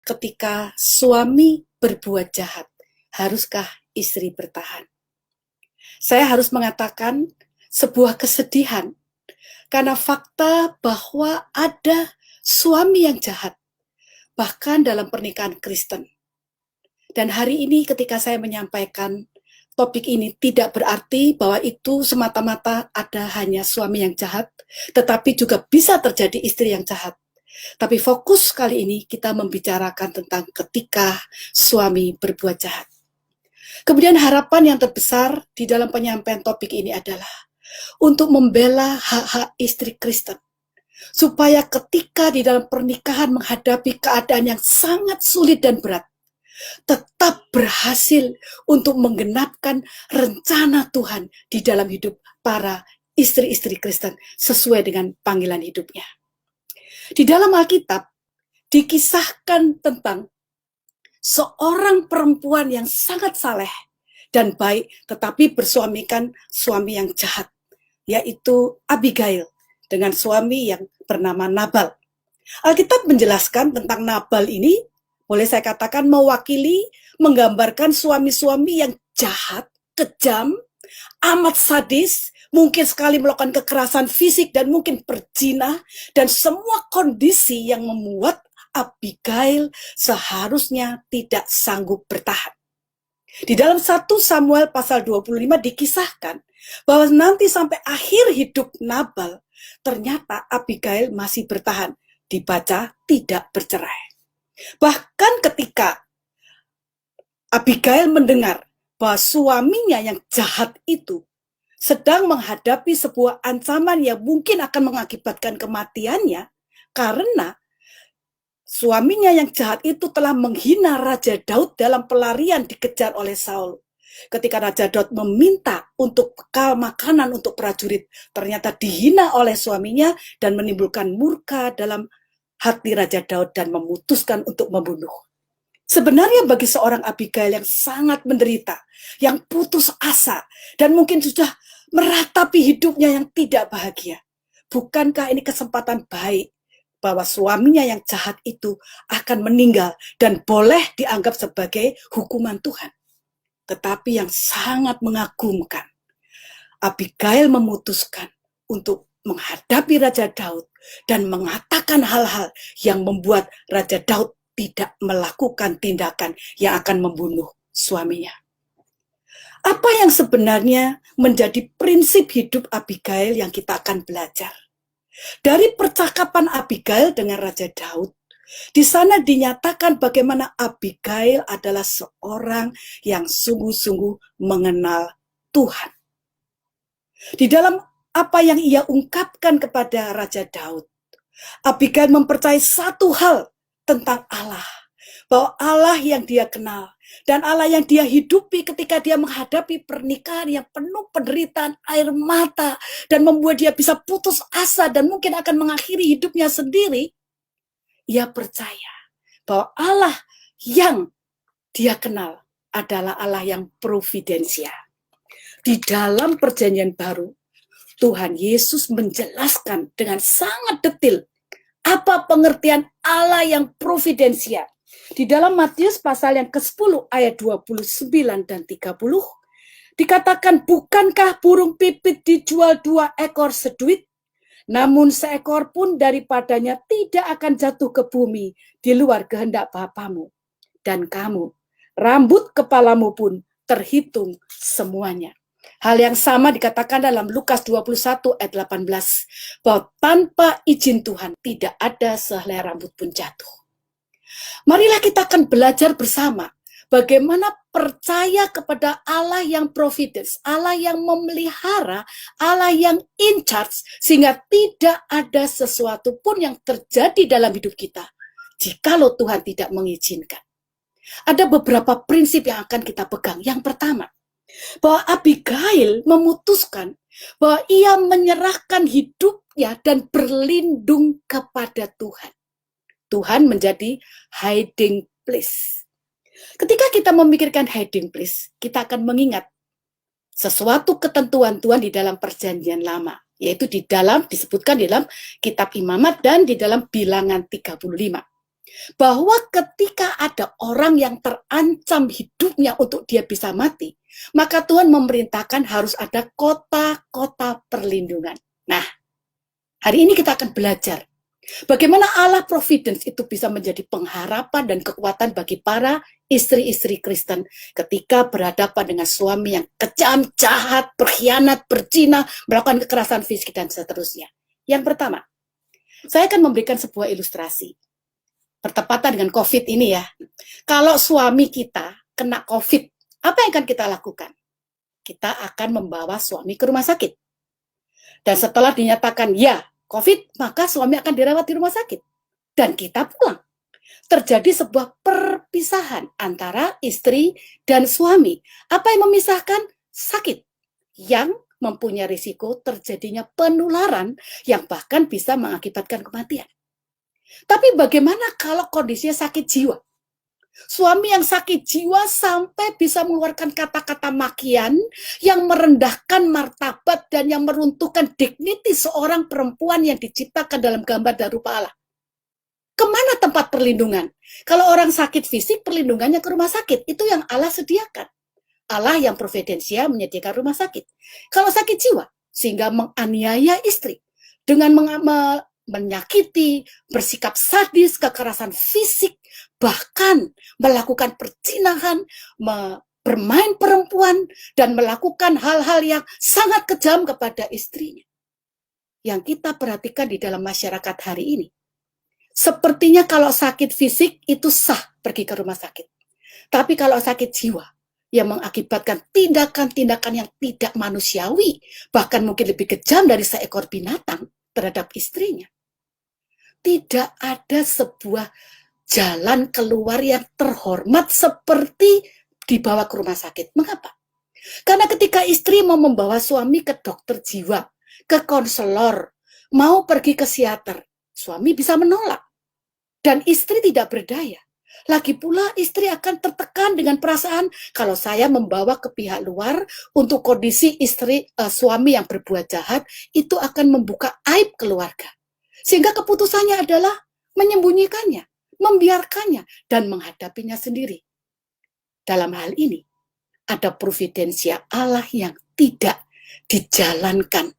ketika suami berbuat jahat, haruskah istri bertahan? Saya harus mengatakan sebuah kesedihan karena fakta bahwa ada suami yang jahat, bahkan dalam pernikahan Kristen. Dan hari ini ketika saya menyampaikan topik ini tidak berarti bahwa itu semata-mata ada hanya suami yang jahat, tetapi juga bisa terjadi istri yang jahat. Tapi fokus kali ini kita membicarakan tentang ketika suami berbuat jahat. Kemudian harapan yang terbesar di dalam penyampaian topik ini adalah untuk membela hak-hak istri Kristen. Supaya ketika di dalam pernikahan menghadapi keadaan yang sangat sulit dan berat, tetap berhasil untuk menggenapkan rencana Tuhan di dalam hidup para istri-istri Kristen sesuai dengan panggilan hidupnya. Di dalam Alkitab dikisahkan tentang seorang perempuan yang sangat saleh dan baik, tetapi bersuamikan suami yang jahat, yaitu Abigail dengan suami yang bernama Nabal. Alkitab menjelaskan tentang Nabal ini, boleh saya katakan mewakili, menggambarkan suami-suami yang jahat, kejam, amat sadis, mungkin sekali melakukan kekerasan fisik dan mungkin berzina, dan semua kondisi yang membuat Abigail seharusnya tidak sanggup bertahan. Di dalam 1 Samuel pasal 25 dikisahkan bahwa nanti sampai akhir hidup Nabal, ternyata Abigail masih bertahan, dibaca tidak bercerai. Bahkan ketika Abigail mendengar bahwa suaminya yang jahat itu sedang menghadapi sebuah ancaman yang mungkin akan mengakibatkan kematiannya, karena suaminya yang jahat itu telah menghina Raja Daud dalam pelarian dikejar oleh Saul. Ketika Raja Daud meminta untuk bekal makanan untuk prajurit, ternyata dihina oleh suaminya dan menimbulkan murka dalam hati Raja Daud dan memutuskan untuk membunuh. Sebenarnya bagi seorang Abigail yang sangat menderita, yang putus asa, dan mungkin sudah meratapi hidupnya yang tidak bahagia, bukankah ini kesempatan baik bahwa suaminya yang jahat itu akan meninggal dan boleh dianggap sebagai hukuman Tuhan? Tetapi yang sangat mengagumkan, Abigail memutuskan untuk menghadapi Raja Daud dan mengatakan hal-hal yang membuat Raja Daud tidak melakukan tindakan yang akan membunuh suaminya. Apa yang sebenarnya menjadi prinsip hidup Abigail yang kita akan belajar? Dari percakapan Abigail dengan Raja Daud, di sana dinyatakan bagaimana Abigail adalah seorang yang sungguh-sungguh mengenal Tuhan. Di dalam apa yang ia ungkapkan kepada Raja Daud, Abigail mempercayai satu hal tentang Allah, bahwa Allah yang dia kenal dan Allah yang dia hidupi ketika dia menghadapi pernikahan yang penuh penderitaan, air mata, dan membuat dia bisa putus asa dan mungkin akan mengakhiri hidupnya sendiri. Ia percaya bahwa Allah yang dia kenal adalah Allah yang providensial. Di dalam perjanjian baru, Tuhan Yesus menjelaskan dengan sangat detail apa pengertian Allah yang providensial. Di dalam Matius pasal yang ke-10 ayat 29 dan 30, dikatakan, bukankah burung pipit dijual 2 ekor seduit? Namun seekor pun daripadanya tidak akan jatuh ke bumi di luar kehendak Bapamu. Dan kamu, rambut kepalamu pun terhitung semuanya. Hal yang sama dikatakan dalam Lukas 21 ayat 18, bahwa tanpa izin Tuhan tidak ada sehelai rambut pun jatuh. Marilah kita akan belajar bersama bagaimana percaya kepada Allah yang providence, Allah yang memelihara, Allah yang in charge, sehingga tidak ada sesuatu pun yang terjadi dalam hidup kita jikalau Tuhan tidak mengizinkan. Ada beberapa prinsip yang akan kita pegang. Yang pertama, bahwa Abigail memutuskan bahwa ia menyerahkan hidupnya dan berlindung kepada Tuhan. Tuhan menjadi hiding place. Ketika kita memikirkan hiding place, kita akan mengingat sesuatu ketentuan Tuhan di dalam perjanjian lama, yaitu disebutkan di dalam kitab Imamat dan di dalam Bilangan 35. bahwa ketika ada orang yang terancam hidupnya untuk dia bisa mati, maka Tuhan memerintahkan harus ada kota-kota perlindungan. Nah, hari ini kita akan belajar bagaimana Allah Providence itu bisa menjadi pengharapan dan kekuatan bagi para istri-istri Kristen ketika berhadapan dengan suami yang kejam, jahat, berkhianat, berzina, melakukan kekerasan fisik, dan seterusnya. Yang pertama, saya akan memberikan sebuah ilustrasi. Bertepatan dengan COVID ini ya. Kalau suami kita kena COVID, apa yang akan kita lakukan? Kita akan membawa suami ke rumah sakit. Dan setelah dinyatakan ya COVID, maka suami akan dirawat di rumah sakit. Dan kita pulang. Terjadi sebuah perpisahan antara istri dan suami. Apa yang memisahkan? Sakit. Yang mempunyai risiko terjadinya penularan yang bahkan bisa mengakibatkan kematian. Tapi bagaimana kalau kondisinya sakit jiwa? Suami yang sakit jiwa sampai bisa mengeluarkan kata-kata makian yang merendahkan martabat dan yang meruntuhkan dignity seorang perempuan yang diciptakan dalam gambar dan rupa Allah. Kemana tempat perlindungan? Kalau orang sakit fisik, perlindungannya ke rumah sakit. Itu yang Allah sediakan. Allah yang providensial menyediakan rumah sakit. Kalau sakit jiwa, sehingga menganiaya istri dengan menyakiti, bersikap sadis, kekerasan fisik, bahkan melakukan perzinahan, bermain perempuan, dan melakukan hal-hal yang sangat kejam kepada istrinya. Yang kita perhatikan di dalam masyarakat hari ini, sepertinya kalau sakit fisik itu sah pergi ke rumah sakit. Tapi kalau sakit jiwa, yang mengakibatkan tindakan-tindakan yang tidak manusiawi, bahkan mungkin lebih kejam dari seekor binatang terhadap istrinya, tidak ada sebuah jalan keluar yang terhormat seperti dibawa ke rumah sakit. Mengapa? Karena ketika istri mau membawa suami ke dokter jiwa, ke konselor, mau pergi ke psikiater, suami bisa menolak. Dan istri tidak berdaya. Lagi pula istri akan tertekan dengan perasaan kalau saya membawa ke pihak luar untuk kondisi suami yang berbuat jahat, itu akan membuka aib keluarga. Sehingga keputusannya adalah menyembunyikannya, membiarkannya, dan menghadapinya sendiri. Dalam hal ini, ada providensia Allah yang tidak dijalankan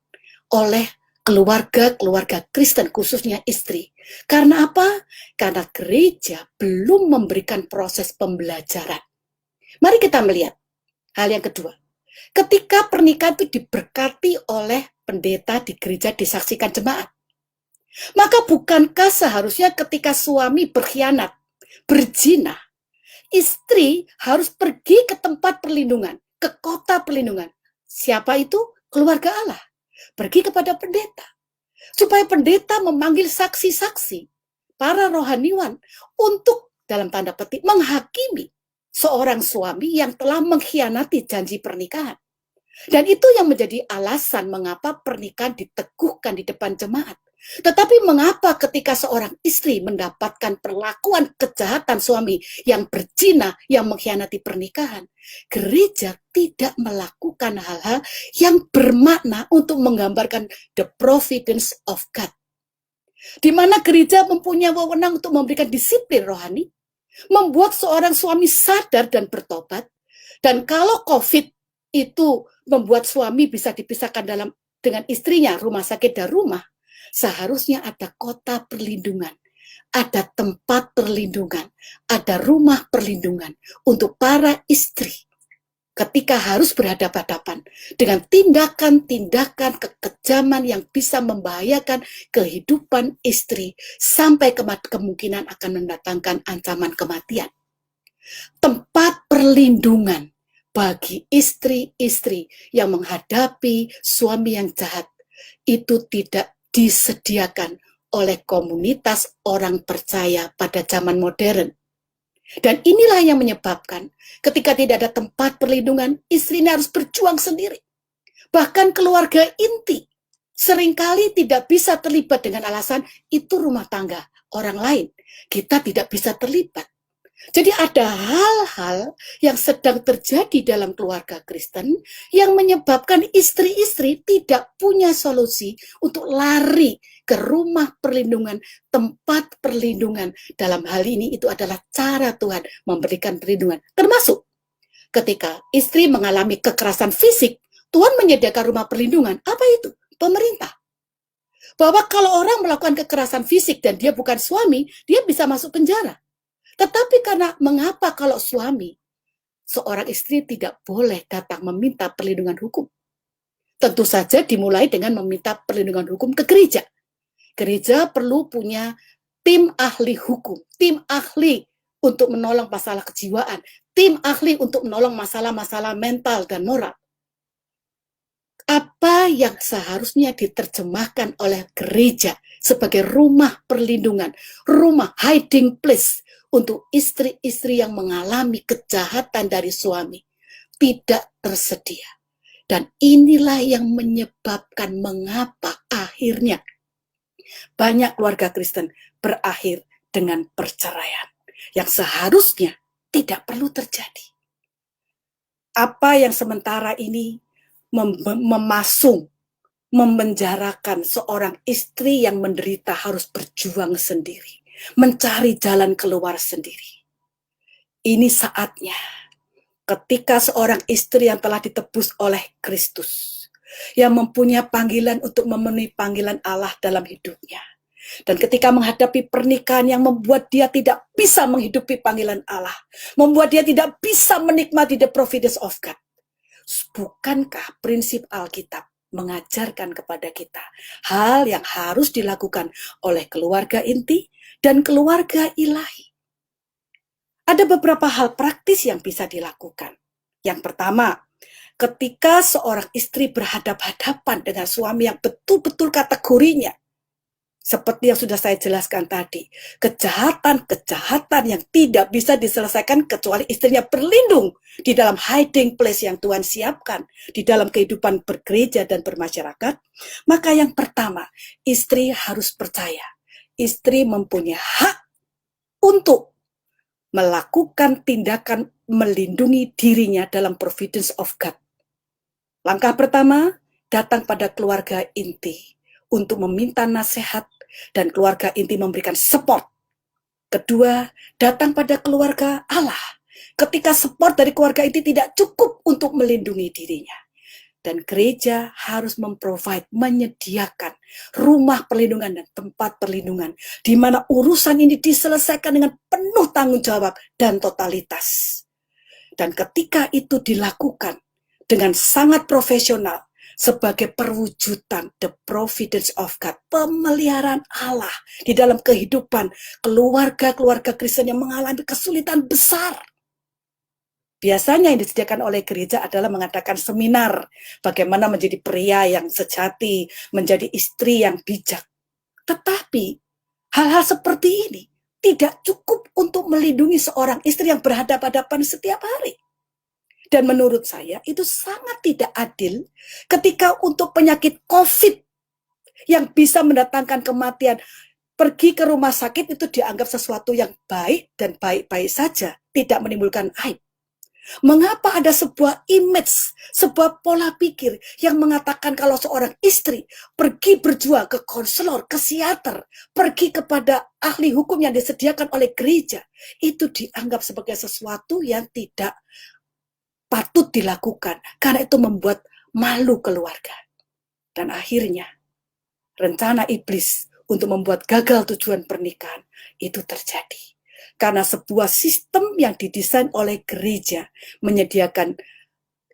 oleh keluarga-keluarga Kristen, khususnya istri. Karena apa? Karena gereja belum memberikan proses pembelajaran. Mari kita melihat hal yang kedua. Ketika pernikahan itu diberkati oleh pendeta di gereja, disaksikan jemaat, maka bukankah seharusnya ketika suami berkhianat, berzina, istri harus pergi ke tempat perlindungan, ke kota perlindungan. Siapa itu? Keluarga Allah. Pergi kepada pendeta. Supaya pendeta memanggil saksi-saksi, para rohaniwan, untuk, dalam tanda petik, menghakimi seorang suami yang telah mengkhianati janji pernikahan. Dan itu yang menjadi alasan mengapa pernikahan diteguhkan di depan jemaat. Tetapi mengapa ketika seorang istri mendapatkan perlakuan kejahatan suami yang berzina, yang mengkhianati pernikahan, gereja tidak melakukan hal-hal yang bermakna untuk menggambarkan the providence of God. Di mana gereja mempunyai wewenang untuk memberikan disiplin rohani, membuat seorang suami sadar dan bertobat. Dan kalau COVID itu membuat suami bisa dipisahkan dengan istrinya, rumah sakit dan rumah, seharusnya ada kota perlindungan, ada tempat perlindungan, ada rumah perlindungan untuk para istri ketika harus berhadapan-hadapan dengan tindakan-tindakan kekejaman yang bisa membahayakan kehidupan istri sampai kemungkinan akan mendatangkan ancaman kematian. Tempat perlindungan bagi istri-istri yang menghadapi suami yang jahat itu tidak disediakan oleh komunitas orang percaya pada zaman modern. Dan inilah yang menyebabkan ketika tidak ada tempat perlindungan, istrinya harus berjuang sendiri. Bahkan keluarga inti seringkali tidak bisa terlibat dengan alasan itu rumah tangga orang lain. Kita tidak bisa terlibat. Jadi ada hal-hal yang sedang terjadi dalam keluarga Kristen yang menyebabkan istri-istri tidak punya solusi untuk lari ke rumah perlindungan, tempat perlindungan. Dalam hal ini itu adalah cara Tuhan memberikan perlindungan. Termasuk ketika istri mengalami kekerasan fisik, Tuhan menyediakan rumah perlindungan. Apa itu? Pemerintah. Bahwa kalau orang melakukan kekerasan fisik dan dia bukan suami, dia bisa masuk penjara. Tetapi karena mengapa kalau suami, seorang istri tidak boleh datang meminta perlindungan hukum? Tentu saja dimulai dengan meminta perlindungan hukum ke gereja. Gereja perlu punya tim ahli hukum, tim ahli untuk menolong masalah kejiwaan, tim ahli untuk menolong masalah-masalah mental dan moral. Apa yang seharusnya diterjemahkan oleh gereja sebagai rumah perlindungan, rumah hiding place untuk istri-istri yang mengalami kejahatan dari suami tidak tersedia. Dan inilah yang menyebabkan mengapa akhirnya banyak keluarga Kristen berakhir dengan perceraian yang seharusnya tidak perlu terjadi. Apa yang sementara ini memasung, memenjarakan seorang istri yang menderita harus berjuang sendiri, mencari jalan keluar sendiri. Ini saatnya ketika seorang istri yang telah ditebus oleh Kristus, yang mempunyai panggilan untuk memenuhi panggilan Allah dalam hidupnya, dan ketika menghadapi pernikahan yang membuat dia tidak bisa menghidupi panggilan Allah, membuat dia tidak bisa menikmati the providence of God, bukankah prinsip Alkitab mengajarkan kepada kita hal yang harus dilakukan oleh keluarga inti dan keluarga ilahi? Ada beberapa hal praktis yang bisa dilakukan. Yang pertama, ketika seorang istri berhadapan-hadapan dengan suami yang betul-betul kategorinya, seperti yang sudah saya jelaskan tadi, kejahatan-kejahatan yang tidak bisa diselesaikan kecuali istrinya berlindung di dalam hiding place yang Tuhan siapkan di dalam kehidupan bergereja dan bermasyarakat, maka yang pertama, istri harus percaya. Istri mempunyai hak untuk melakukan tindakan melindungi dirinya dalam providence of God. Langkah pertama, datang pada keluarga inti untuk meminta nasihat dan keluarga inti memberikan support. Kedua, datang pada keluarga Allah ketika support dari keluarga inti tidak cukup untuk melindungi dirinya. Dan gereja harus memprovide, menyediakan rumah perlindungan dan tempat perlindungan, di mana urusan ini diselesaikan dengan penuh tanggung jawab dan totalitas. Dan ketika itu dilakukan dengan sangat profesional, sebagai perwujudan the providence of God, pemeliharaan Allah di dalam kehidupan keluarga-keluarga Kristen yang mengalami kesulitan besar. Biasanya yang disediakan oleh gereja adalah mengadakan seminar bagaimana menjadi pria yang sejati, menjadi istri yang bijak. Tetapi hal-hal seperti ini tidak cukup untuk melindungi seorang istri yang berhadapan-hadapan setiap hari. Dan menurut saya itu sangat tidak adil ketika untuk penyakit COVID yang bisa mendatangkan kematian, pergi ke rumah sakit itu dianggap sesuatu yang baik dan baik-baik saja, tidak menimbulkan aib. Mengapa ada sebuah image, sebuah pola pikir yang mengatakan kalau seorang istri pergi berjuang ke konselor, ke psikiater, pergi kepada ahli hukum yang disediakan oleh gereja, itu dianggap sebagai sesuatu yang tidak patut dilakukan, karena itu membuat malu keluarga. Dan akhirnya, rencana iblis untuk membuat gagal tujuan pernikahan itu terjadi. Karena sebuah sistem yang didesain oleh gereja menyediakan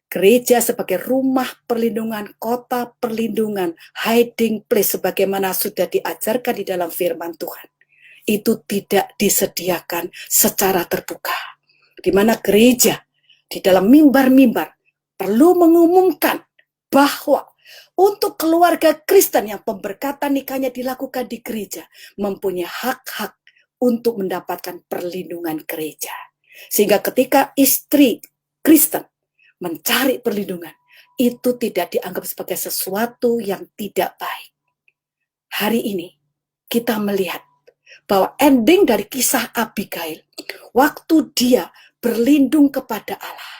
gereja sebagai rumah perlindungan, kota perlindungan, hiding place sebagaimana sudah diajarkan di dalam firman Tuhan. Itu tidak disediakan secara terbuka. Di mana gereja di dalam mimbar-mimbar perlu mengumumkan bahwa untuk keluarga Kristen yang pemberkatan nikahnya dilakukan di gereja mempunyai hak-hak untuk mendapatkan perlindungan gereja. Sehingga ketika istri Kristen mencari perlindungan, itu tidak dianggap sebagai sesuatu yang tidak baik. Hari ini kita melihat bahwa ending dari kisah Abigail, waktu dia berlindung kepada Allah,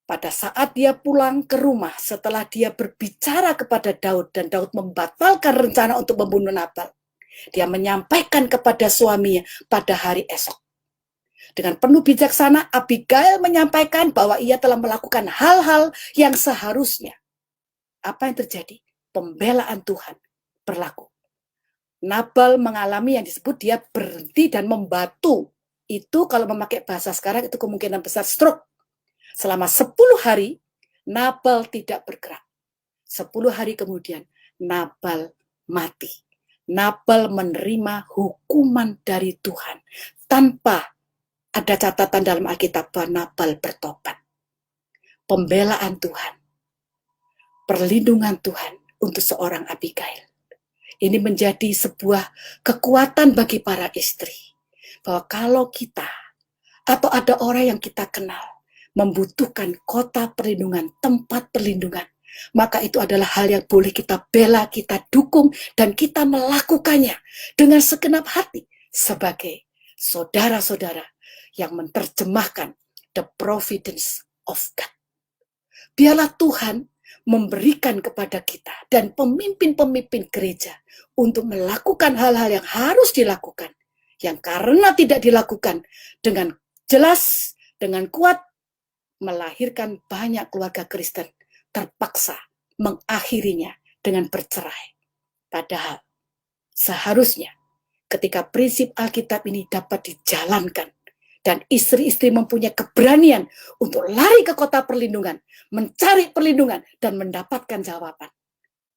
pada saat dia pulang ke rumah setelah dia berbicara kepada Daud dan Daud membatalkan rencana untuk membunuh Nabal, dia menyampaikan kepada suaminya pada hari esok. Dengan penuh bijaksana, Abigail menyampaikan bahwa ia telah melakukan hal-hal yang seharusnya. Apa yang terjadi? Pembelaan Tuhan berlaku. Nabal mengalami yang disebut dia berhenti dan membatu. Itu kalau memakai bahasa sekarang itu kemungkinan besar stroke. Selama 10 hari, Nabal tidak bergerak. 10 hari kemudian, Nabal mati. Nabal menerima hukuman dari Tuhan tanpa ada catatan dalam Alkitab bahwa Nabal bertobat. Pembelaan Tuhan, perlindungan Tuhan untuk seorang Abigail. Ini menjadi sebuah kekuatan bagi para istri. Bahwa kalau kita atau ada orang yang kita kenal membutuhkan kota perlindungan, tempat perlindungan, maka itu adalah hal yang boleh kita bela, kita dukung, dan kita melakukannya dengan segenap hati sebagai saudara-saudara yang menerjemahkan the providence of God. Biarlah Tuhan memberikan kepada kita dan pemimpin-pemimpin gereja untuk melakukan hal-hal yang harus dilakukan, yang karena tidak dilakukan dengan jelas, dengan kuat, melahirkan banyak keluarga Kristen terpaksa mengakhirinya dengan bercerai. Padahal seharusnya ketika prinsip Alkitab ini dapat dijalankan dan istri-istri mempunyai keberanian untuk lari ke kota perlindungan, mencari perlindungan, dan mendapatkan jawaban,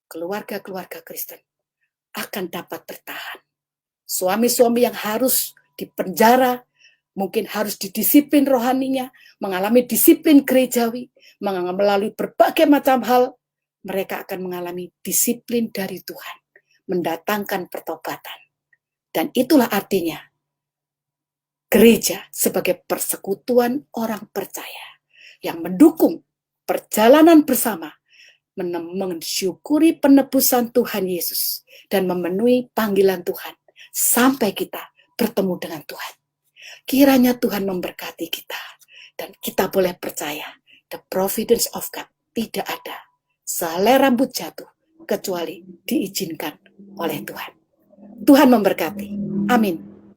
keluarga-keluarga Kristen akan dapat bertahan. Suami-suami yang harus dipenjara, mungkin harus didisiplin rohaninya, mengalami disiplin gerejawi, melalui berbagai macam hal, mereka akan mengalami disiplin dari Tuhan, mendatangkan pertobatan. Dan itulah artinya gereja sebagai persekutuan orang percaya yang mendukung perjalanan bersama, mensyukuri penebusan Tuhan Yesus, dan memenuhi panggilan Tuhan sampai kita bertemu dengan Tuhan. Kiranya Tuhan memberkati kita, dan kita boleh percaya the providence of God tidak ada sehelai rambut jatuh kecuali diizinkan oleh Tuhan. Tuhan memberkati. Amin.